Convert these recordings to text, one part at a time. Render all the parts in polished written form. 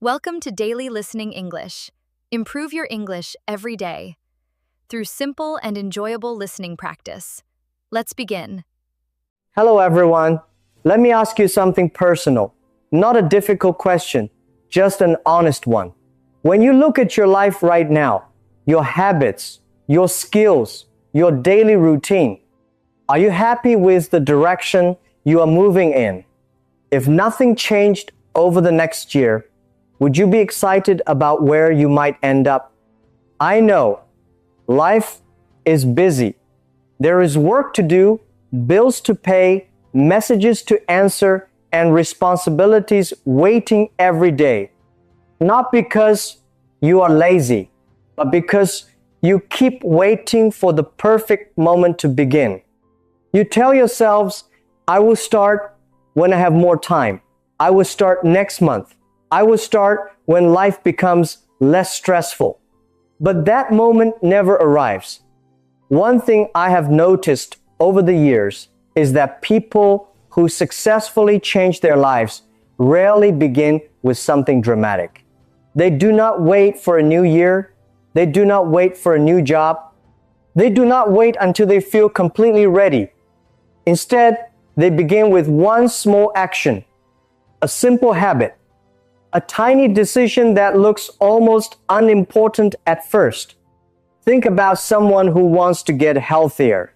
Welcome to Daily Listening English. Improve your English every day through simple and enjoyable listening practice. Let's begin. Hello everyone. Let me ask you something personal. Not a difficult question, just an honest one. When you look at your life right now, your habits, your skills, your daily routine, are you happy with the direction you are moving in? If nothing changed over the next year, would you be excited about where you might end up? I know life is busy. There is work to do, bills to pay, messages to answer, and responsibilities waiting every day. Not because you are lazy, but because you keep waiting for the perfect moment to begin. You tell yourselves, I will start when I have more time. I will start next month. I will start when life becomes less stressful. But that moment never arrives. One thing I have noticed over the years is that people who successfully change their lives rarely begin with something dramatic. They do not wait for a new year. They do not wait for a new job. They do not wait until they feel completely ready. Instead, they begin with one small action, a simple habit, a tiny decision that looks almost unimportant at first. Think about someone who wants to get healthier.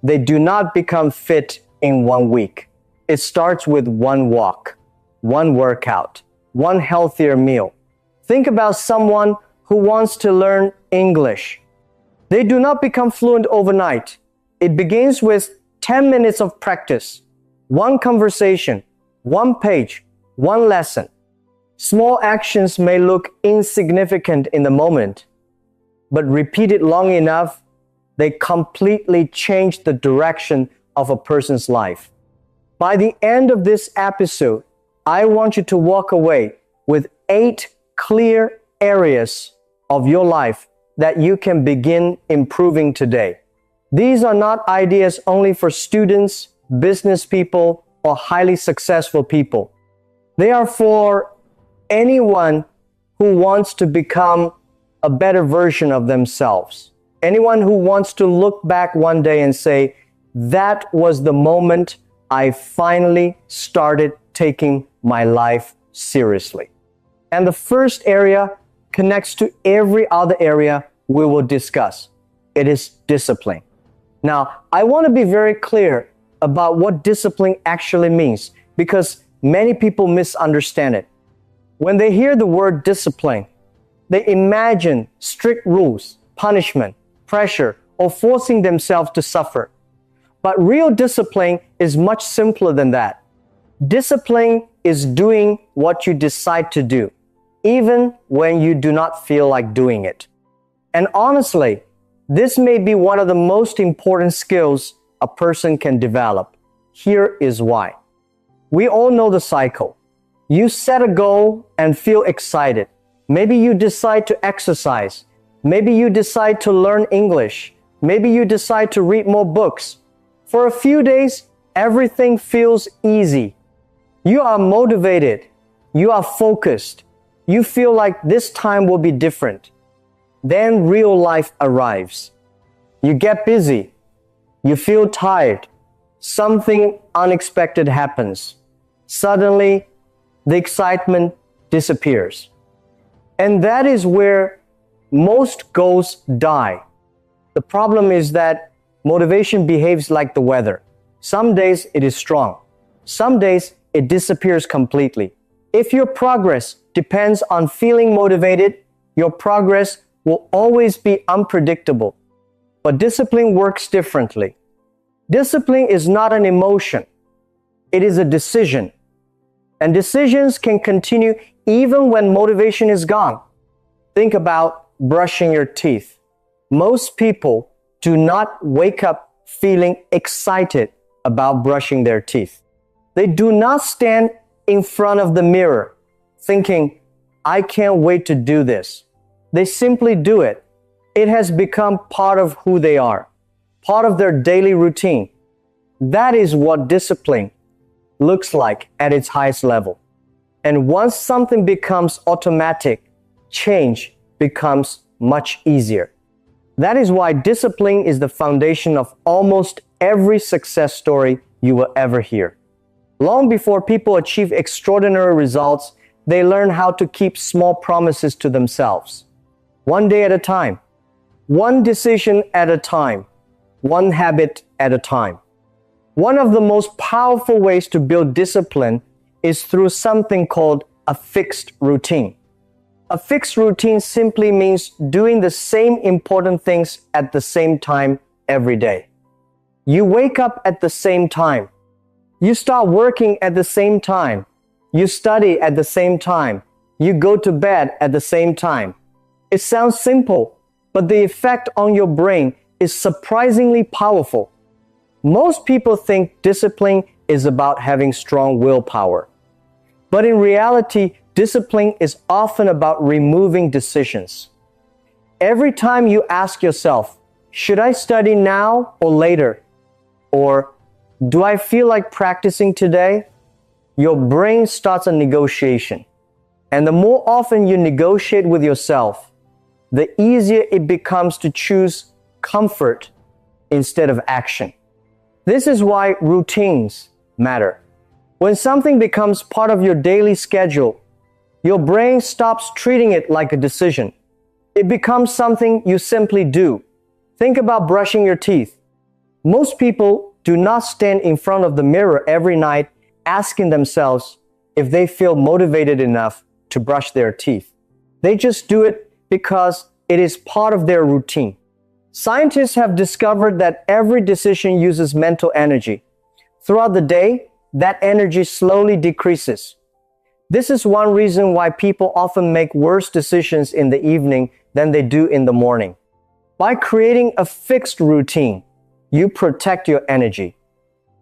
They do not become fit in 1 week. It starts with one walk, one workout, one healthier meal. Think about someone who wants to learn English. They do not become fluent overnight. It begins with 10 minutes of practice, one conversation, one page, one lesson. Small actions may look insignificant in the moment, but repeated long enough, they completely change the direction of a person's life. By the end of this episode, I want you to walk away with 8 clear areas of your life that you can begin improving today. These are not ideas only for students, business people, or highly successful people. They are for anyone who wants to become a better version of themselves. Anyone who wants to look back one day and say, that was the moment I finally started taking my life seriously. And the first area connects to every other area we will discuss. It is discipline. Now, I want to be very clear about what discipline actually means because many people misunderstand it. When they hear the word discipline, they imagine strict rules, punishment, pressure, or forcing themselves to suffer. But real discipline is much simpler than that. Discipline is doing what you decide to do, even when you do not feel like doing it. And honestly, this may be one of the most important skills a person can develop. Here is why. We all know the cycle. You set a goal and feel excited. Maybe you decide to exercise. Maybe you decide to learn English. Maybe you decide to read more books. For a few days, everything feels easy. You are motivated. You are focused. You feel like this time will be different. Then real life arrives. You get busy. You feel tired. Something unexpected happens. Suddenly, the excitement disappears. And that is where most goals die. The problem is that motivation behaves like the weather. Some days it is strong. Some days it disappears completely. If your progress depends on feeling motivated, your progress will always be unpredictable. But discipline works differently. Discipline is not an emotion. It is a decision. And decisions can continue even when motivation is gone. Think about brushing your teeth. Most people do not wake up feeling excited about brushing their teeth. They do not stand in front of the mirror thinking, I can't wait to do this. They simply do it. It has become part of who they are, part of their daily routine. That is what discipline looks like at its highest level. And once something becomes automatic, change becomes much easier. That is why discipline is the foundation of almost every success story you will ever hear. Long before people achieve extraordinary results, they learn how to keep small promises to themselves. One day at a time, one decision at a time, one habit at a time. One of the most powerful ways to build discipline is through something called a fixed routine. A fixed routine simply means doing the same important things at the same time every day. You wake up at the same time. You start working at the same time. You study at the same time. You go to bed at the same time. It sounds simple, but the effect on your brain is surprisingly powerful. Most people think discipline is about having strong willpower. But in reality, discipline is often about removing decisions. Every time you ask yourself, should I study now or later? Or do I feel like practicing today? Your brain starts a negotiation. And the more often you negotiate with yourself, the easier it becomes to choose comfort instead of action. This is why routines matter. When something becomes part of your daily schedule, your brain stops treating it like a decision. It becomes something you simply do. Think about brushing your teeth. Most people do not stand in front of the mirror every night asking themselves if they feel motivated enough to brush their teeth. They just do it because it is part of their routine. Scientists have discovered that every decision uses mental energy. Throughout the day, that energy slowly decreases. This is one reason why people often make worse decisions in the evening than they do in the morning. By creating a fixed routine, you protect your energy.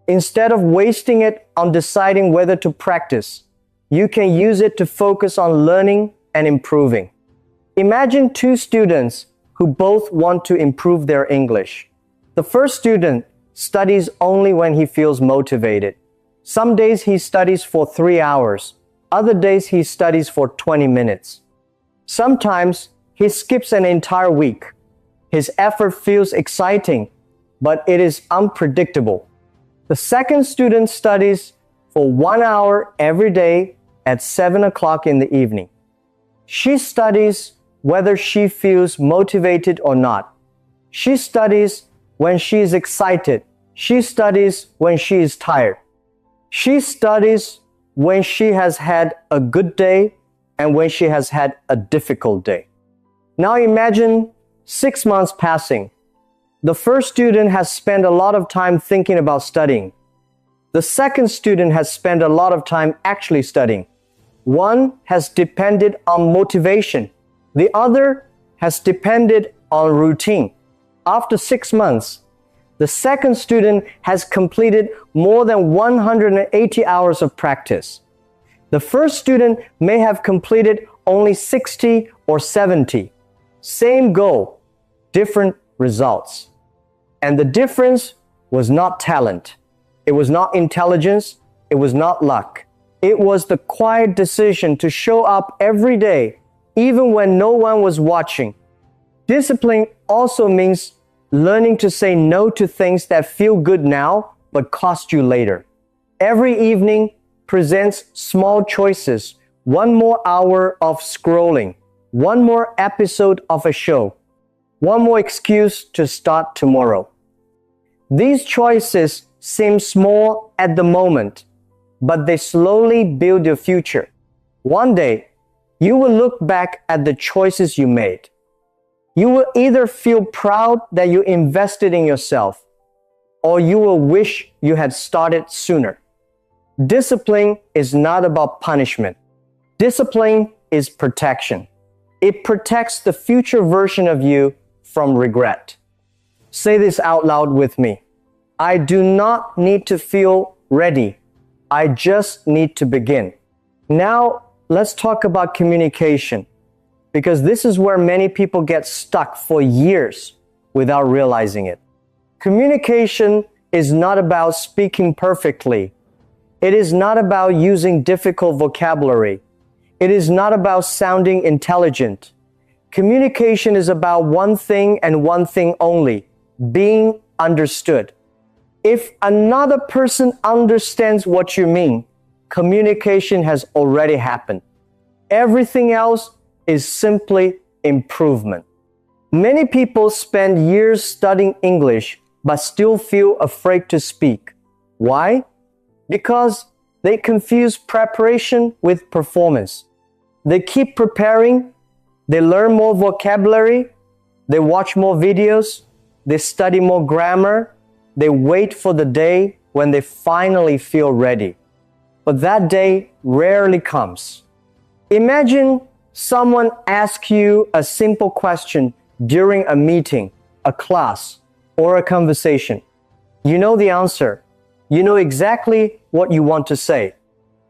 Instead of wasting it on deciding whether to practice, you can use it to focus on learning and improving. Imagine two students who both want to improve their English. The first student studies only when he feels motivated. Some days he studies for 3 hours. Other days he studies for 20 minutes. Sometimes he skips an entire week. His effort feels exciting, but it is unpredictable. The second student studies for 1 hour every day at 7 o'clock in the evening. She studies whether she feels motivated or not. She studies when she is excited. She studies when she is tired. She studies when she has had a good day and when she has had a difficult day. Now imagine 6 months passing. The first student has spent a lot of time thinking about studying. The second student has spent a lot of time actually studying. One has depended on motivation. The other has depended on routine. After 6 months, the second student has completed more than 180 hours of practice. The first student may have completed only 60 or 70. Same goal, different results. And the difference was not talent. It was not intelligence. It was not luck. It was the quiet decision to show up every day, even when no one was watching. Discipline also means learning to say no to things that feel good now but cost you later. Every evening presents small choices. One more hour of scrolling. One more episode of a show. One more excuse to start tomorrow. These choices seem small at the moment, but they slowly build your future. One day, you will look back at the choices you made. You will either feel proud that you invested in yourself, or you will wish you had started sooner. Discipline is not about punishment. Discipline is protection. It protects the future version of you from regret. Say this out loud with me. I do not need to feel ready. I just need to begin. Now, let's talk about communication, because this is where many people get stuck for years without realizing it. Communication is not about speaking perfectly. It is not about using difficult vocabulary. It is not about sounding intelligent. Communication is about one thing and one thing only: being understood. If another person understands what you mean, communication has already happened. Everything else is simply improvement. Many people spend years studying English but still feel afraid to speak. Why? Because they confuse preparation with performance. They keep preparing, they learn more vocabulary, they watch more videos, they study more grammar, they wait for the day when they finally feel ready. But that day rarely comes. Imagine someone asks you a simple question during a meeting, a class, or a conversation. You know the answer. You know exactly what you want to say.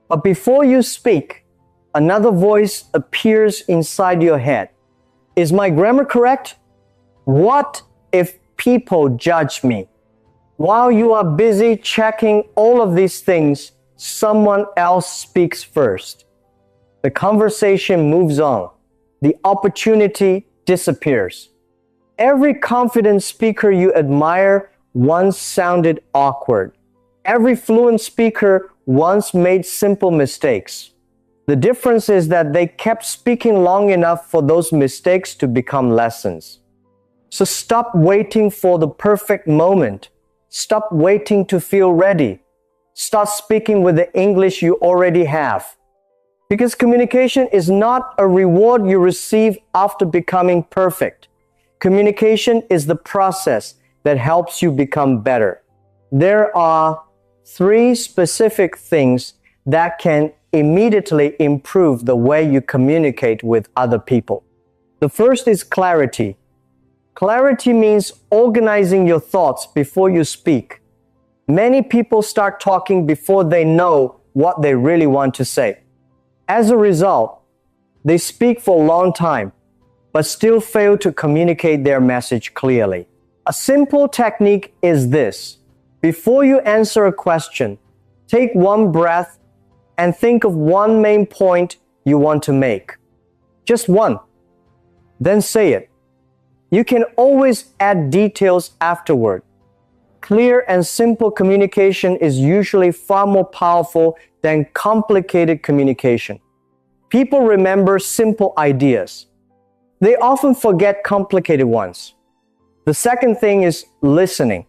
But before you speak, another voice appears inside your head. Is my grammar correct? What if people judge me? While you are busy checking all of these things, someone else speaks first. The conversation moves on. The opportunity disappears. Every confident speaker you admire once sounded awkward. Every fluent speaker once made simple mistakes. The difference is that they kept speaking long enough for those mistakes to become lessons. So stop waiting for the perfect moment. Stop waiting to feel ready. Start speaking with the English you already have. Because communication is not a reward you receive after becoming perfect. Communication is the process that helps you become better. There are 3 specific things that can immediately improve the way you communicate with other people. The first is clarity. Clarity means organizing your thoughts before you speak. Many people start talking before they know what they really want to say. As a result, they speak for a long time, but still fail to communicate their message clearly. A simple technique is this. Before you answer a question, take one breath and think of one main point you want to make. Just one. Then say it. You can always add details afterward. Clear and simple communication is usually far more powerful than complicated communication. People remember simple ideas. They often forget complicated ones. The second thing is listening.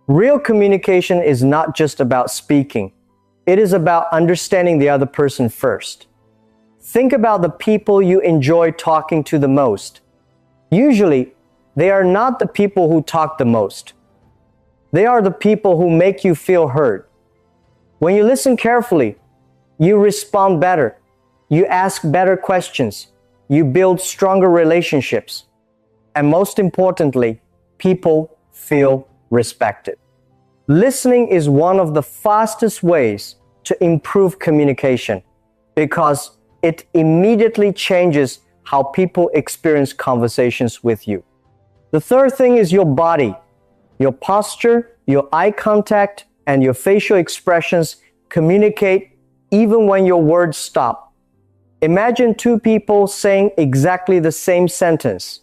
Real communication is not just about speaking. It is about understanding the other person first. Think about the people you enjoy talking to the most. Usually, they are not the people who talk the most. They are the people who make you feel heard. When you listen carefully, you respond better. You ask better questions. You build stronger relationships. And most importantly, people feel respected. Listening is one of the fastest ways to improve communication because it immediately changes how people experience conversations with you. The third thing is your body. Your posture, your eye contact, and your facial expressions communicate even when your words stop. Imagine 2 people saying exactly the same sentence.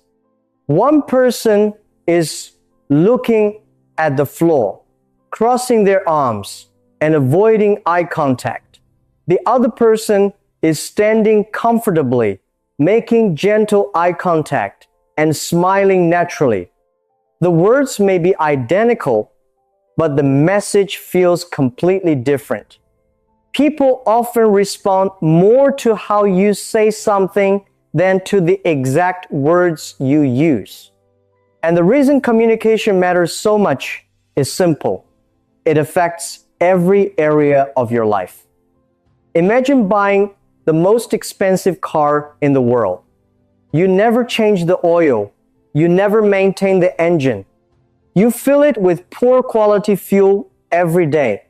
One person is looking at the floor, crossing their arms, and avoiding eye contact. The other person is standing comfortably, making gentle eye contact, and smiling naturally. The words may be identical, but the message feels completely different. People often respond more to how you say something than to the exact words you use. And the reason communication matters so much is simple. It affects every area of your life. Imagine buying the most expensive car in the world. You never change the oil. You never maintain the engine. You fill it with poor quality fuel every day.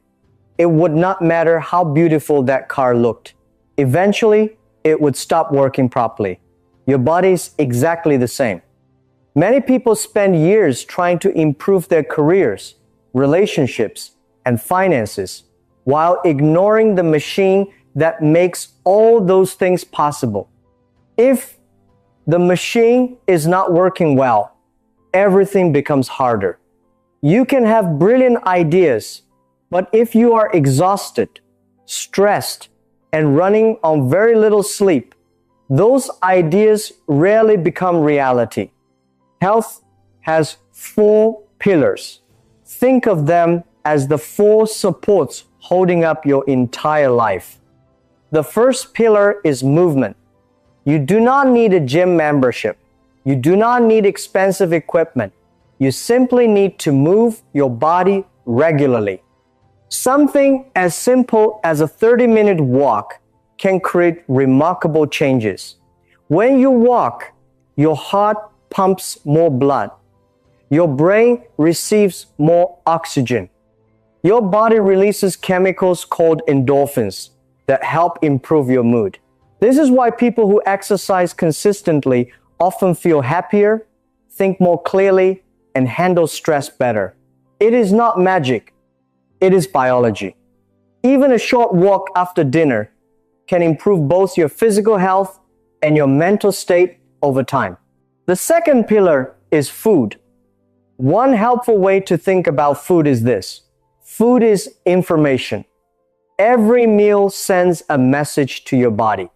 It would not matter how beautiful that car looked. Eventually, it would stop working properly. Your body is exactly the same. Many people spend years trying to improve their careers, relationships, and finances, while ignoring the machine that makes all those things possible. If the machine is not working well, everything becomes harder. You can have brilliant ideas, but if you are exhausted, stressed, and running on very little sleep, those ideas rarely become reality. Health has 4 pillars. Think of them as the 4 supports holding up your entire life. The first pillar is movement. You do not need a gym membership. You do not need expensive equipment. You simply need to move your body regularly. Something as simple as a 30-minute walk can create remarkable changes. When you walk, your heart pumps more blood. Your brain receives more oxygen. Your body releases chemicals called endorphins that help improve your mood. This is why people who exercise consistently often feel happier, think more clearly, and handle stress better. It is not magic. It is biology. Even a short walk after dinner can improve both your physical health and your mental state over time. The second pillar is food. One helpful way to think about food is this. Food is information. Every meal sends a message to your body.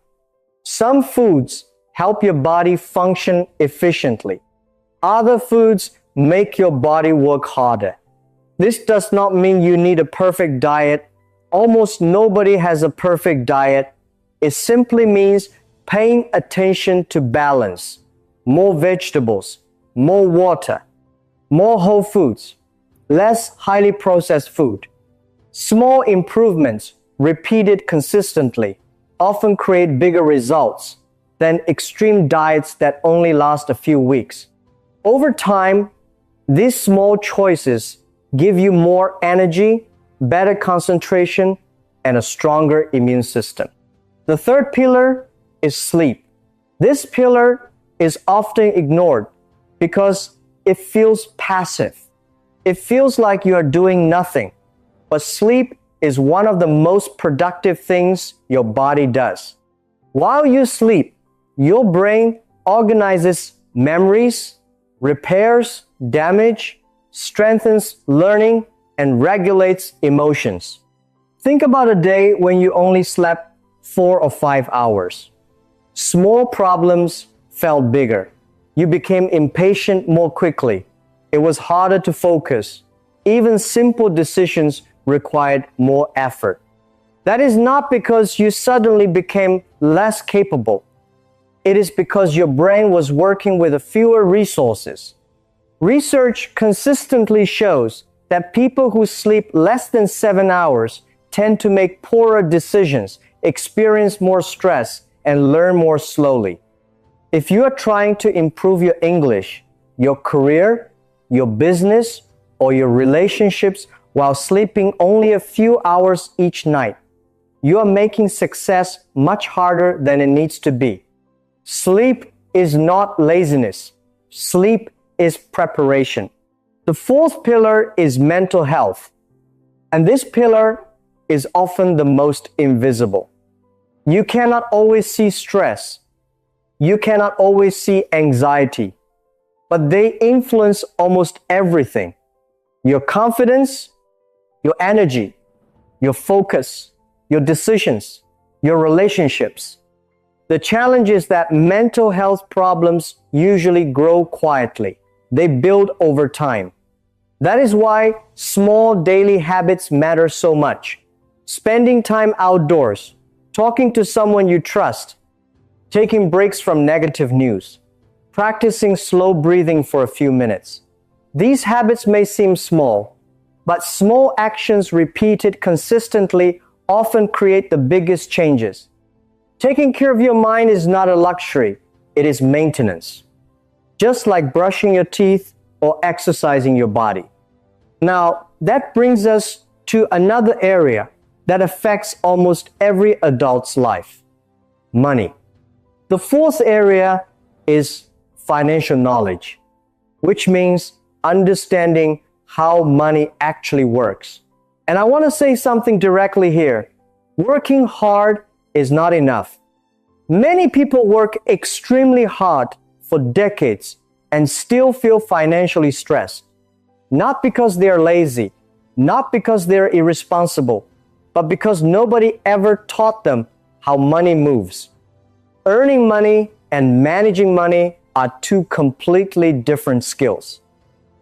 Some foods help your body function efficiently. Other foods make your body work harder. This does not mean you need a perfect diet. Almost nobody has a perfect diet. It simply means paying attention to balance. More vegetables, more water, more whole foods, less highly processed food. Small improvements repeated consistently often create bigger results than extreme diets that only last a few weeks. Over time, these small choices give you more energy, better concentration, and a stronger immune system. The third pillar is sleep. This pillar is often ignored because it feels passive. It feels like you are doing nothing. But sleep is one of the most productive things your body does. While you sleep, your brain organizes memories, repairs damage, strengthens learning, and regulates emotions. Think about a day when you only slept 4 or 5 hours. Small problems felt bigger. You became impatient more quickly. It was harder to focus. Even simple decisions required more effort. That is not because you suddenly became less capable. It is because your brain was working with fewer resources. Research consistently shows that people who sleep less than 7 hours tend to make poorer decisions, experience more stress, and learn more slowly. If you are trying to improve your English, your career, your business, or your relationships while sleeping only a few hours each night, you are making success much harder than it needs to be. Sleep is not laziness. Sleep is preparation. The fourth pillar is mental health, and this pillar is often the most invisible. You cannot always see stress. You cannot always see anxiety, but they influence almost everything. Your confidence, your energy, your focus, your decisions, your relationships. The challenge is that mental health problems usually grow quietly. They build over time. That is why small daily habits matter so much. Spending time outdoors, talking to someone you trust, taking breaks from negative news, practicing slow breathing for a few minutes. These habits may seem small, but small actions repeated consistently often create the biggest changes. Taking care of your mind is not a luxury, it is maintenance. Just like brushing your teeth or exercising your body. Now, that brings us to another area that affects almost every adult's life: money. The fourth area is financial knowledge, which means understanding how money actually works. And I want to say something directly here. Working hard is not enough. Many people work extremely hard for decades and still feel financially stressed. Not because they are lazy, not because they're irresponsible, but because nobody ever taught them how money moves. Earning money and managing money are two completely different skills.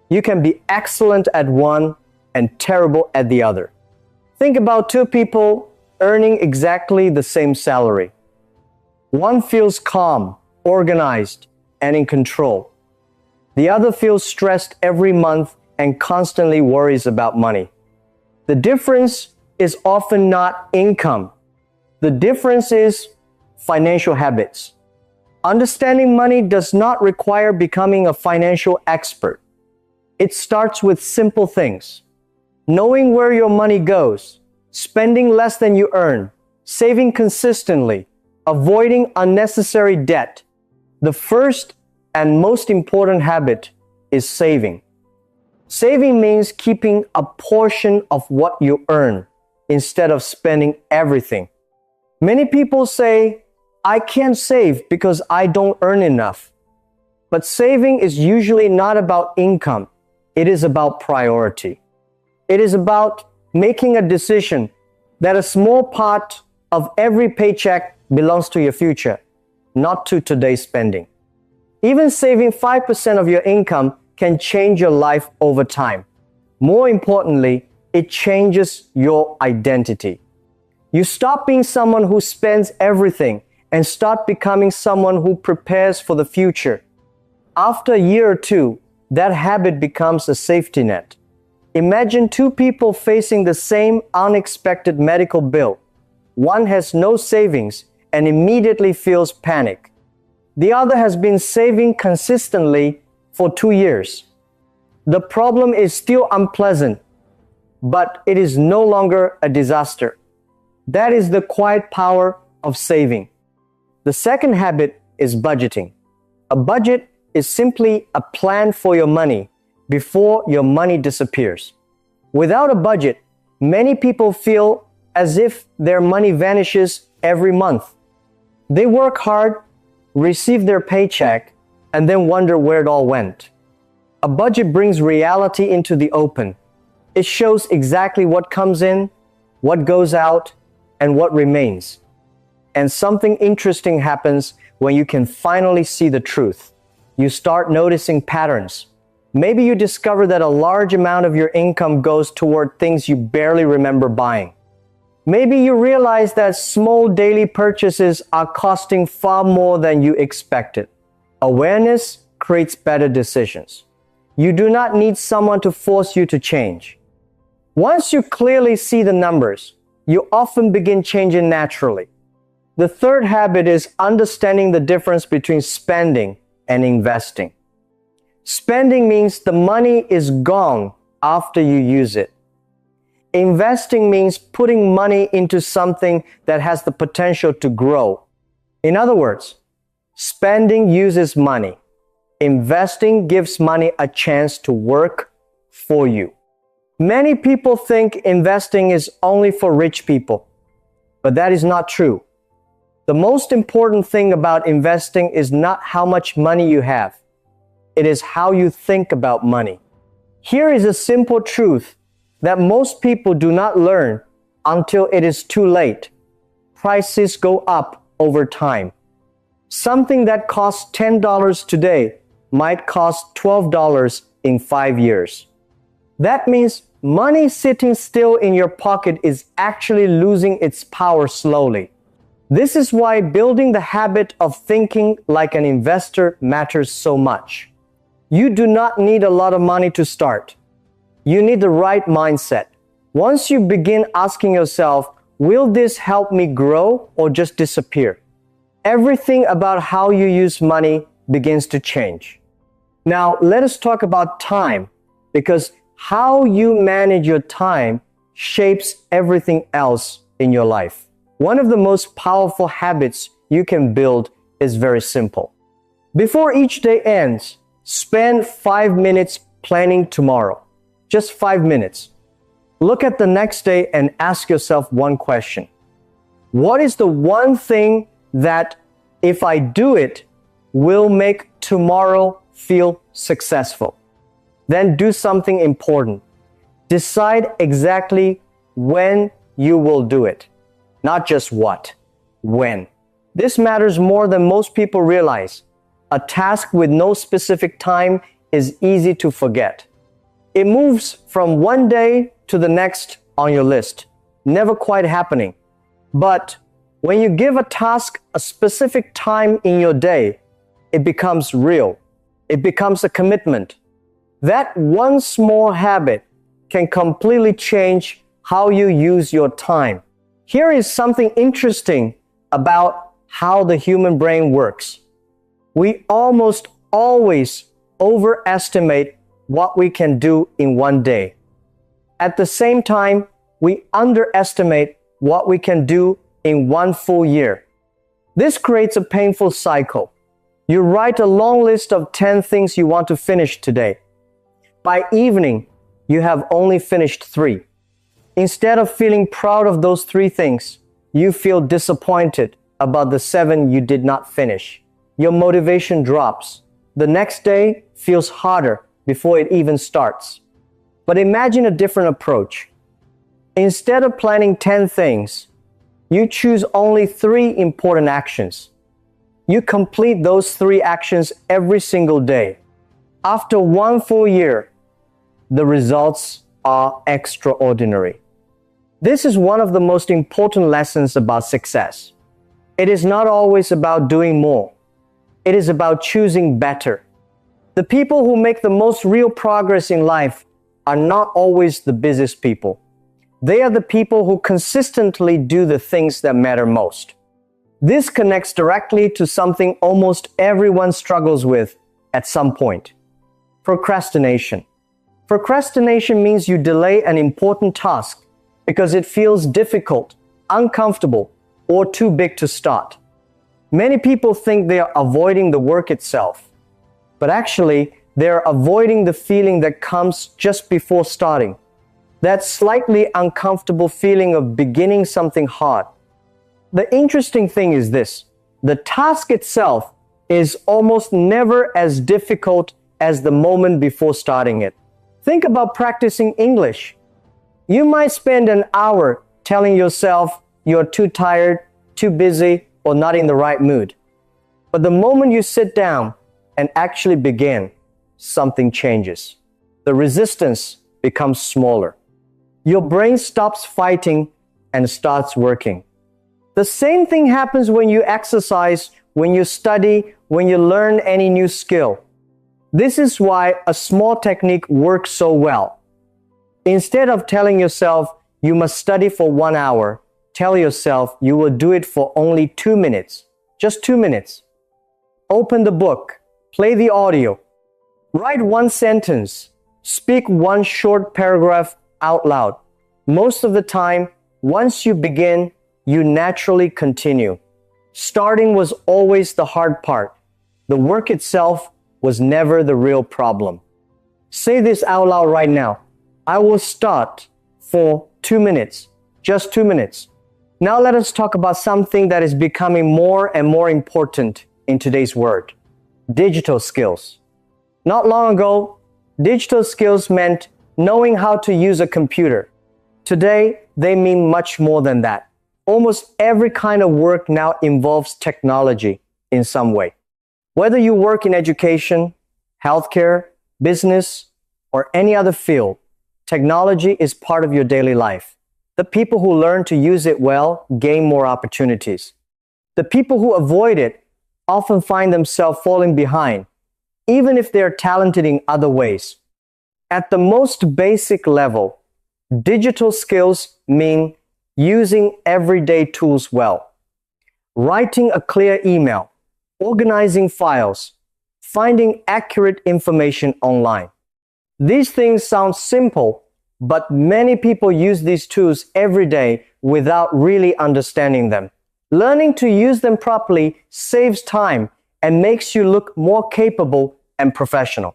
You can be excellent at one and terrible at the other. Think about two people earning exactly the same salary. One feels calm, organized, and in control. The other feels stressed every month and constantly worries about money. The difference is often not income. The difference is financial habits. Understanding money does not require becoming a financial expert. It starts with simple things. Knowing where your money goes, spending less than you earn, saving consistently, avoiding unnecessary debt. The first and most important habit is saving. Saving means keeping a portion of what you earn instead of spending everything. Many people say, I can't save because I don't earn enough. But saving is usually not about income. It is about priority. It is about making a decision that a small part of every paycheck belongs to your future, not to today's spending. Even saving 5% of your income can change your life over time. More importantly, it changes your identity. You stop being someone who spends everything and start becoming someone who prepares for the future. After a year or two, that habit becomes a safety net. Imagine two people facing the same unexpected medical bill. One has no savings and immediately feels panic. The other has been saving consistently for 2 years. The problem is still unpleasant, but it is no longer a disaster. That is the quiet power of saving. The second habit is budgeting. A budget is simply a plan for your money before your money disappears. Without a budget, many people feel as if their money vanishes every month. They work hard, receive their paycheck, and then wonder where it all went. A budget brings reality into the open. It shows exactly what comes in, what goes out, and what remains. And something interesting happens when you can finally see the truth. You start noticing patterns. Maybe you discover that a large amount of your income goes toward things you barely remember buying. Maybe you realize that small daily purchases are costing far more than you expected. Awareness creates better decisions. You do not need someone to force you to change. Once you clearly see the numbers, you often begin changing naturally. The third habit is understanding the difference between spending and investing. Spending means the money is gone after you use it. Investing means putting money into something that has the potential to grow. In other words, spending uses money. Investing gives money a chance to work for you. Many people think investing is only for rich people, but that is not true. The most important thing about investing is not how much money you have. It is how you think about money. Here is a simple truth that most people do not learn until it is too late. Prices go up over time. Something that costs $10 today might cost $12 in 5 years. That means money sitting still in your pocket is actually losing its power slowly. This is why building the habit of thinking like an investor matters so much. You do not need a lot of money to start. You need the right mindset. Once you begin asking yourself, will this help me grow or just disappear? Everything about how you use money begins to change. Now, let us talk about time, because how you manage your time shapes everything else in your life. One of the most powerful habits you can build is very simple. Before each day ends, spend 5 minutes planning tomorrow. Just 5 minutes. Look at the next day and ask yourself one question. What is the one thing that, if I do it, will make tomorrow feel successful? Then do something important. Decide exactly when you will do it. Not just what, when. This matters more than most people realize. A task with no specific time is easy to forget. It moves from one day to the next on your list, never quite happening. But when you give a task a specific time in your day, it becomes real. It becomes a commitment. That one small habit can completely change how you use your time. Here is something interesting about how the human brain works. We almost always overestimate what we can do in one day. At the same time, we underestimate what we can do in one full year. This creates a painful cycle. You write a long list of 10 things you want to finish today. By evening, you have only finished 3. Instead of feeling proud of those 3 things, you feel disappointed about the 7 you did not finish. Your motivation drops. The next day feels harder before it even starts. But imagine a different approach. Instead of planning 10 things, you choose only 3 important actions. You complete those 3 actions every single day. After one full year, the results are extraordinary. This is one of the most important lessons about success. It is not always about doing more. It is about choosing better. The people who make the most real progress in life are not always the busiest people. They are the people who consistently do the things that matter most. This connects directly to something almost everyone struggles with at some point: procrastination. Procrastination means you delay an important task because it feels difficult, uncomfortable, or too big to start. Many people think they are avoiding the work itself, but actually, they are avoiding the feeling that comes just before starting. That slightly uncomfortable feeling of beginning something hard. The interesting thing is this: the task itself is almost never as difficult as the moment before starting it. Think about practicing English. You might spend an hour telling yourself you're too tired, too busy, or not in the right mood. But the moment you sit down and actually begin, something changes. The resistance becomes smaller. Your brain stops fighting and starts working. The same thing happens when you exercise, when you study, when you learn any new skill. This is why a small technique works so well. Instead of telling yourself you must study for 1 hour, tell yourself you will do it for only 2 minutes. Just 2 minutes. Open the book, play the audio, write one sentence, speak one short paragraph out loud. Most of the time, once you begin, you naturally continue. Starting was always the hard part. The work itself was never the real problem. Say this out loud right now. I will start for 2 minutes. Just 2 minutes. Now let us talk about something that is becoming more and more important in today's world: digital skills. Not long ago, digital skills meant knowing how to use a computer. Today, they mean much more than that. Almost every kind of work now involves technology in some way. Whether you work in education, healthcare, business, or any other field, technology is part of your daily life. The people who learn to use it well gain more opportunities. The people who avoid it often find themselves falling behind, even if they are talented in other ways. At the most basic level, digital skills mean using everyday tools well. Writing a clear email, organizing files, finding accurate information online. These things sound simple, but many people use these tools every day without really understanding them. Learning to use them properly saves time and makes you look more capable and professional.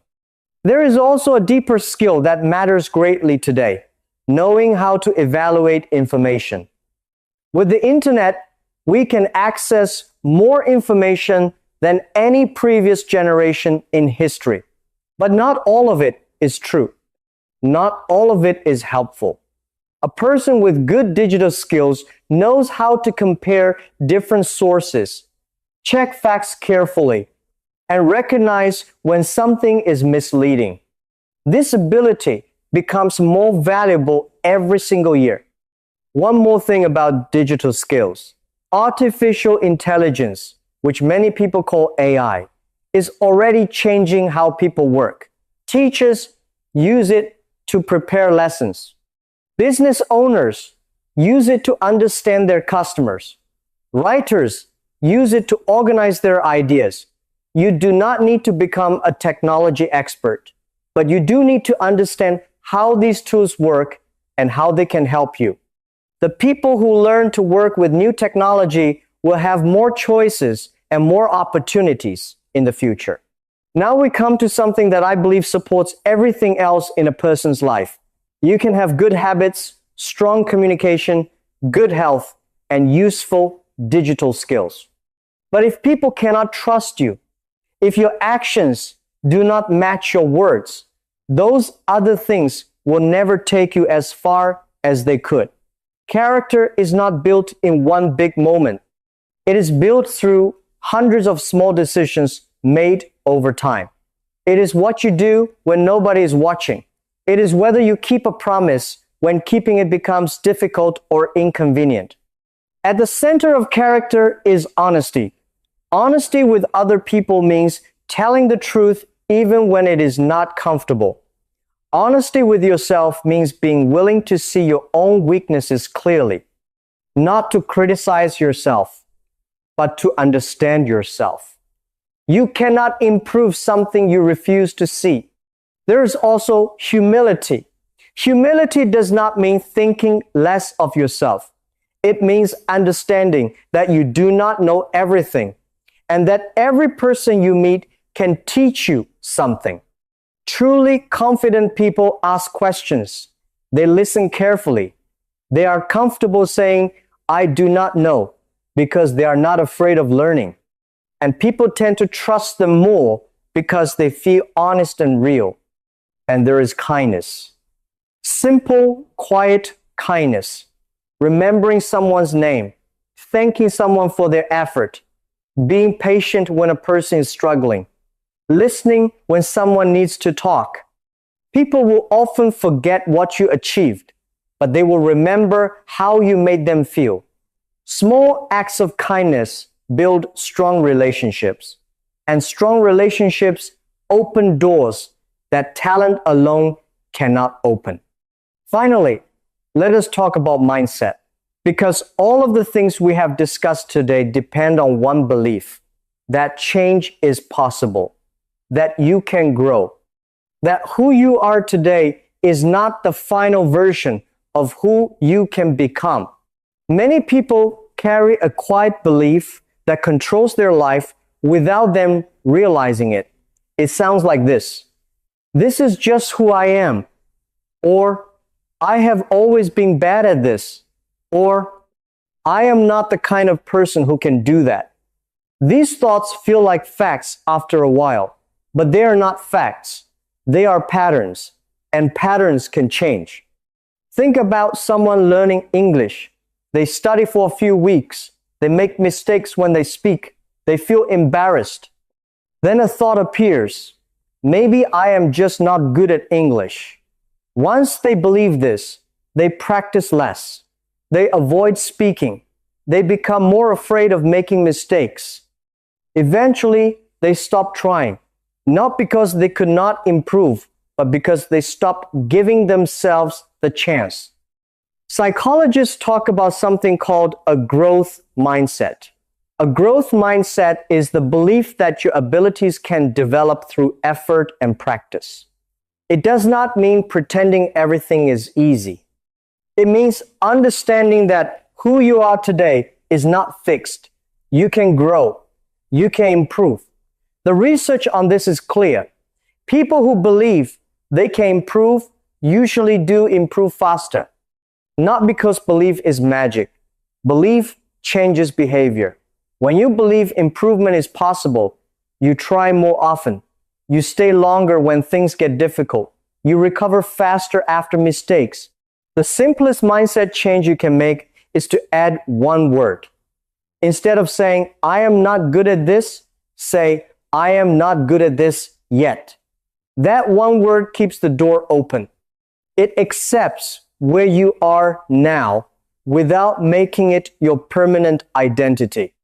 There is also a deeper skill that matters greatly today: knowing how to evaluate information. With the internet, we can access more information than any previous generation in history. But not all of it is true. Not all of it is helpful. A person with good digital skills knows how to compare different sources, check facts carefully, and recognize when something is misleading. This ability becomes more valuable every single year. One more thing about digital skills. Artificial intelligence, which many people call AI, is already changing how people work. Teachers use it to prepare lessons. Business owners use it to understand their customers. Writers use it to organize their ideas. You do not need to become a technology expert, but you do need to understand how these tools work and how they can help you. The people who learn to work with new technology will have more choices and more opportunities in the future. Now we come to something that I believe supports everything else in a person's life. You can have good habits, strong communication, good health, and useful digital skills. But if people cannot trust you, if your actions do not match your words, those other things will never take you as far as they could. Character is not built in one big moment. It is built through hundreds of small decisions made over time. It is what you do when nobody is watching. It is whether you keep a promise when keeping it becomes difficult or inconvenient. At the center of character is honesty. Honesty with other people means telling the truth even when it is not comfortable. Honesty with yourself means being willing to see your own weaknesses clearly, not to criticize yourself, but to understand yourself. You cannot improve something you refuse to see. There is also humility. Humility does not mean thinking less of yourself. It means understanding that you do not know everything and that every person you meet can teach you something. Truly confident people ask questions. They listen carefully. They are comfortable saying, "I do not know," because they are not afraid of learning. And people tend to trust them more because they feel honest and real. And there is kindness. Simple, quiet kindness. Remembering someone's name. Thanking someone for their effort. Being patient when a person is struggling. Listening when someone needs to talk. People will often forget what you achieved, but they will remember how you made them feel. Small acts of kindness build strong relationships, and strong relationships open doors that talent alone cannot open. Finally, let us talk about mindset, because all of the things we have discussed today depend on one belief: that change is possible, that you can grow, that who you are today is not the final version of who you can become. Many people carry a quiet belief that controls their life without them realizing it. It sounds like this: "This is just who I am," or "I have always been bad at this," or "I am not the kind of person who can do that." These thoughts feel like facts after a while, but they are not facts. They are patterns, and patterns can change. Think about someone learning English. They study for a few weeks. They make mistakes when they speak. They feel embarrassed. Then a thought appears: maybe I am just not good at English. Once they believe this, they practice less. They avoid speaking. They become more afraid of making mistakes. Eventually, they stop trying. Not because they could not improve, but because they stopped giving themselves the chance. Psychologists talk about something called a growth mindset. A growth mindset is the belief that your abilities can develop through effort and practice. It does not mean pretending everything is easy. It means understanding that who you are today is not fixed. You can grow. You can improve. The research on this is clear. People who believe they can improve usually do improve faster. Not because belief is magic. Belief changes behavior. When you believe improvement is possible, you try more often. You stay longer when things get difficult. You recover faster after mistakes. The simplest mindset change you can make is to add one word. Instead of saying, I am not good at this, say, I am not good at this yet. That one word keeps the door open. It accepts where you are now without making it your permanent identity.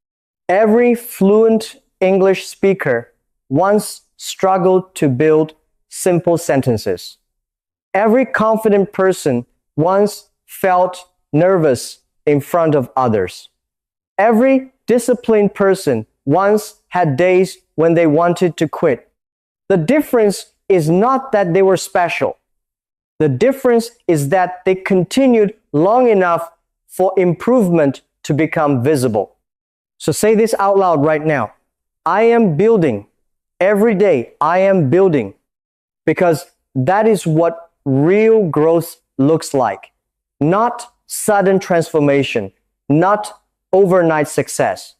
Every fluent English speaker once struggled to build simple sentences. Every confident person once felt nervous in front of others. Every disciplined person once had days when they wanted to quit. The difference is not that they were special. The difference is that they continued long enough for improvement to become visible. So say this out loud right now. I am building. Every day I am building. Because that is what real growth looks like. Not sudden transformation. Not overnight success.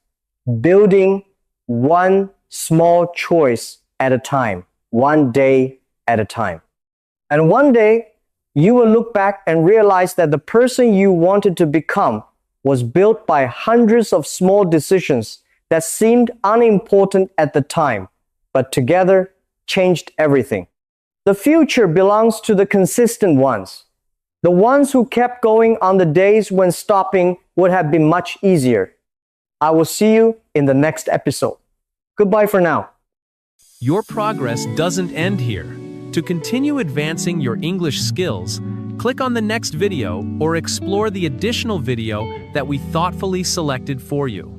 Building one small choice at a time. One day at a time. And one day, you will look back and realize that the person you wanted to become was built by hundreds of small decisions that seemed unimportant at the time, but together changed everything. The future belongs to the consistent ones, the ones who kept going on the days when stopping would have been much easier. I will see you in the next episode. Goodbye for now. Your progress doesn't end here. To continue advancing your English skills, click on the next video or explore the additional video that we thoughtfully selected for you.